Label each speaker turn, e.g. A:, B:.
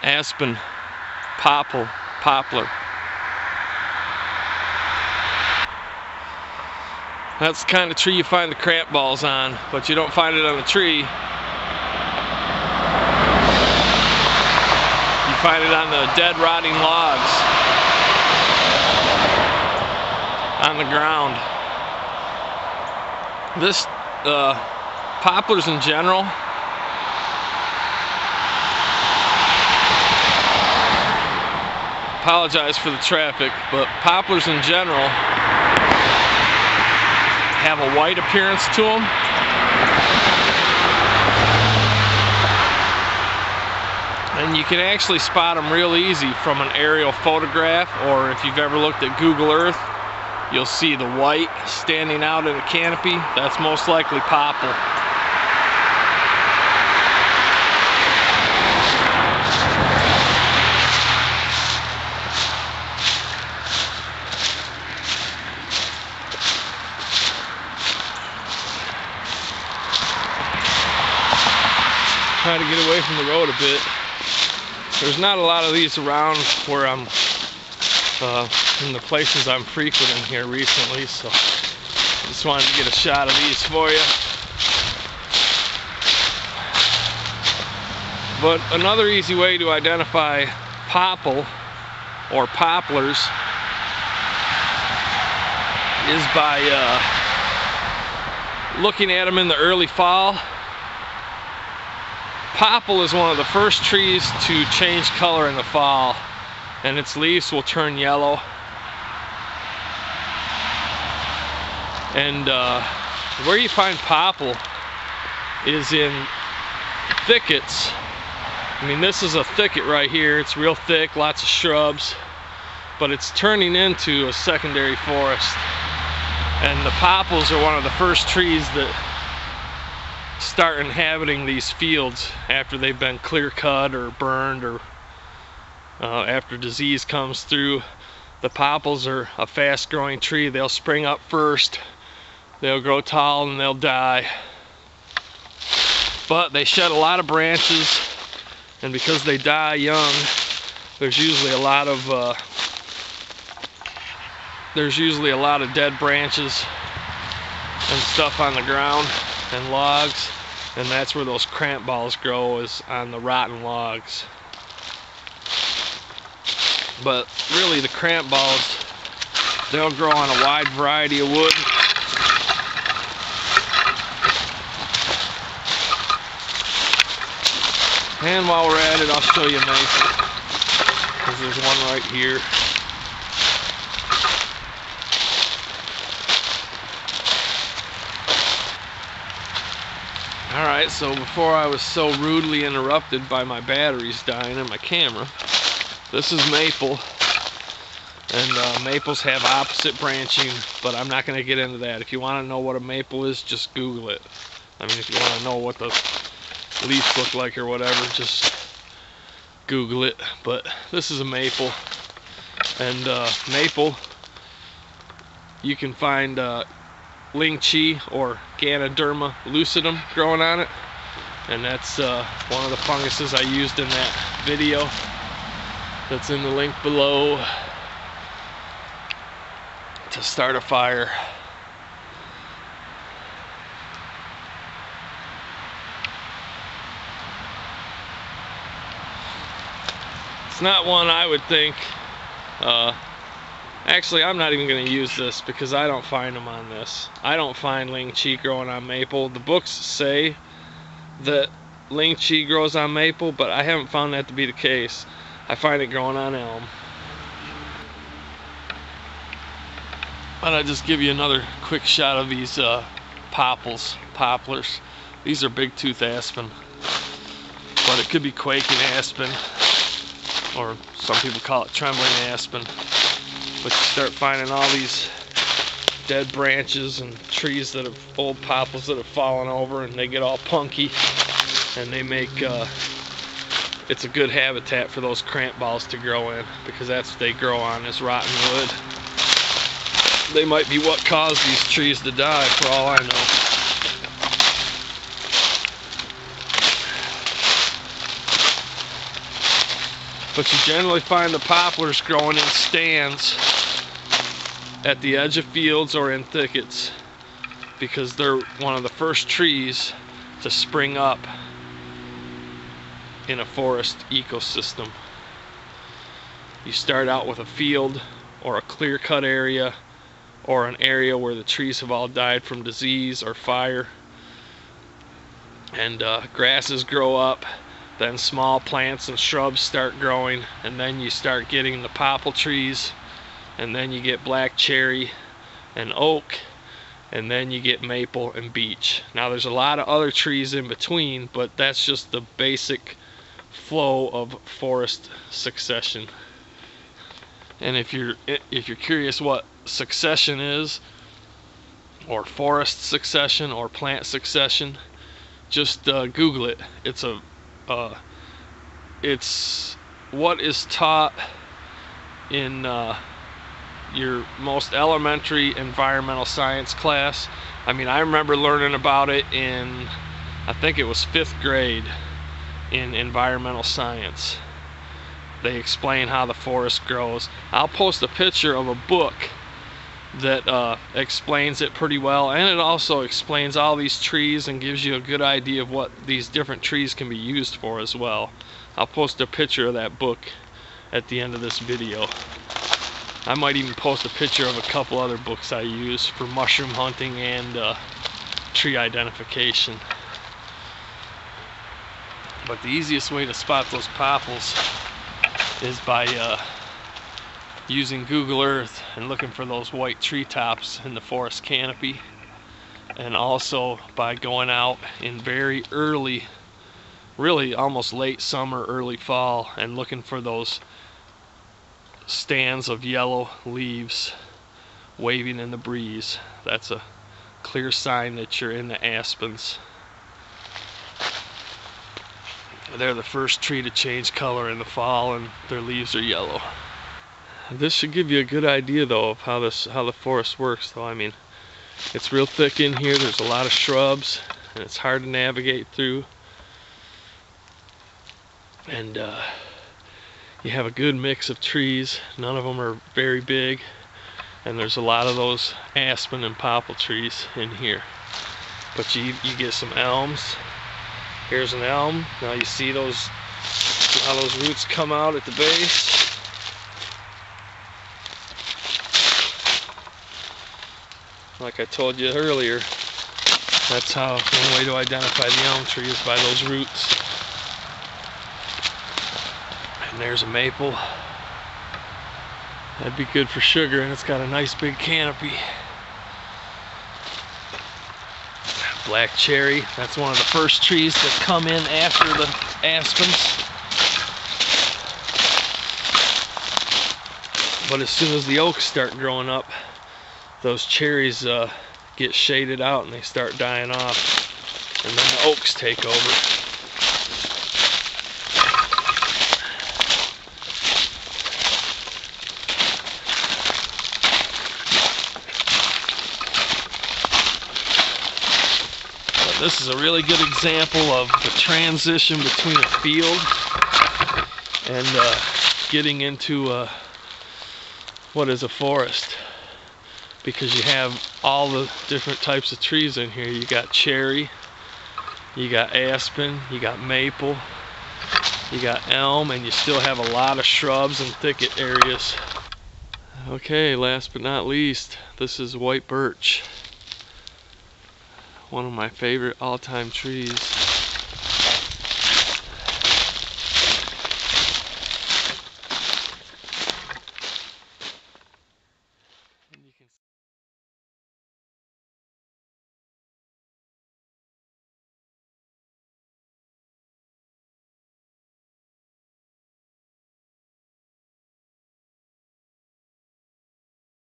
A: aspen, poplar. That's the kind of tree you find the cramp balls on, but you don't find it on the tree. You find it on the dead, rotting logs on the ground. This poplars in general, apologize for the traffic, but poplars in general have a white appearance to them. And you can actually spot them real easy from an aerial photograph, or if you've ever looked at Google Earth, you'll see the white standing out in a canopy. That's most likely popple. Try to get away from the road a bit. There's not a lot of these around where I'm in the places I'm frequenting here recently, so I just wanted to get a shot of these for you. But another easy way to identify popple or poplars is by looking at them in the early fall. Popple is one of the first trees to change color in the fall, and its leaves will turn yellow. And where you find popple is in thickets. I mean, this is a thicket right here. It's real thick, lots of shrubs, but it's turning into a secondary forest. And the popples are one of the first trees that start inhabiting these fields after they've been clear cut or burned, or after disease comes through. The popples are a fast growing tree. They'll spring up first, they'll grow tall, and they'll die. But they shed a lot of branches, and because they die young, there's usually a lot of dead branches and stuff on the ground and logs, and that's where those cramp balls grow, is on the rotten logs. But really, the cramp balls, they'll grow on a wide variety of wood. And while we're at it, I'll show you maple, because there's one right here. Alright, so before I was so rudely interrupted by my batteries dying in my camera, this is maple, and maples have opposite branching, but I'm not going to get into that. If you want to know what a maple is, just Google it. I mean, if you want to know what the leaves look like or whatever, just Google it. But this is a maple, and maple, you can find Ling Chi or Ganoderma lucidum growing on it, and that's one of the funguses I used in that video that's in the link below to start a fire. It's not one I would think. Actually, I'm not even going to use this because I don't find them on this. I don't find Ling Chi growing on maple. The books say that Ling Chi grows on maple, but I haven't found that to be the case. I find it growing on elm. But I'll just give you another quick shot of these poplars. These are big tooth aspen, but it could be quaking aspen, or some people call it trembling aspen. But you start finding all these dead branches and trees that have, old popples that have fallen over, and they get all punky, and they make it's a good habitat for those cramp balls to grow in, because that's what they grow on, is rotten wood. They might be what caused these trees to die, for all I know. But you generally find the poplars growing in stands at the edge of fields or in thickets, because they're one of the first trees to spring up in a forest ecosystem. You start out with a field or a clear-cut area or an area where the trees have all died from disease or fire, and grasses grow up, then small plants and shrubs start growing, and then you start getting the popple trees, and then you get black cherry and oak, and then you get maple and beech. Now there's a lot of other trees in between, but that's just the basic flow of forest succession. And if you're curious what succession is, or forest succession, or plant succession, just Google it. It's what is taught in your most elementary environmental science class. I mean, I remember learning about it in, I think it was 5th grade in environmental science. They explain how the forest grows. I'll post a picture of a book that explains it pretty well, and it also explains all these trees and gives you a good idea of what these different trees can be used for as well. I'll post a picture of that book at the end of this video. I might even post a picture of a couple other books I use for mushroom hunting and tree identification. But the easiest way to spot those popples is by using Google Earth and looking for those white treetops in the forest canopy, and also by going out in very early, really almost late summer, early fall, and looking for those stands of yellow leaves waving in the breeze. That's a clear sign that you're in the aspens. They're the first tree to change color in the fall, and their leaves are yellow. This should give you a good idea though of how the forest works though. I mean, it's real thick in here, there's a lot of shrubs, and it's hard to navigate through. And you have a good mix of trees. None of them are very big, and there's a lot of those aspen and popple trees in here. But you get some elms. Here's an elm. Now you see how those roots come out at the base. Like I told you earlier, that's how one way to identify the elm tree is by those roots. And there's a maple. That'd be good for sugar, and it's got a nice big canopy. Black cherry, that's one of the first trees that come in after the aspens. But as soon as the oaks start growing up, those cherries get shaded out and they start dying off, and then the oaks take over. This is a really good example of the transition between a field and getting into what is a forest, because you have all the different types of trees in here. You got cherry, you got aspen, you got maple, you got elm, and you still have a lot of shrubs and thicket areas. Okay, last but not least, this is white birch. One of my favorite all-time trees.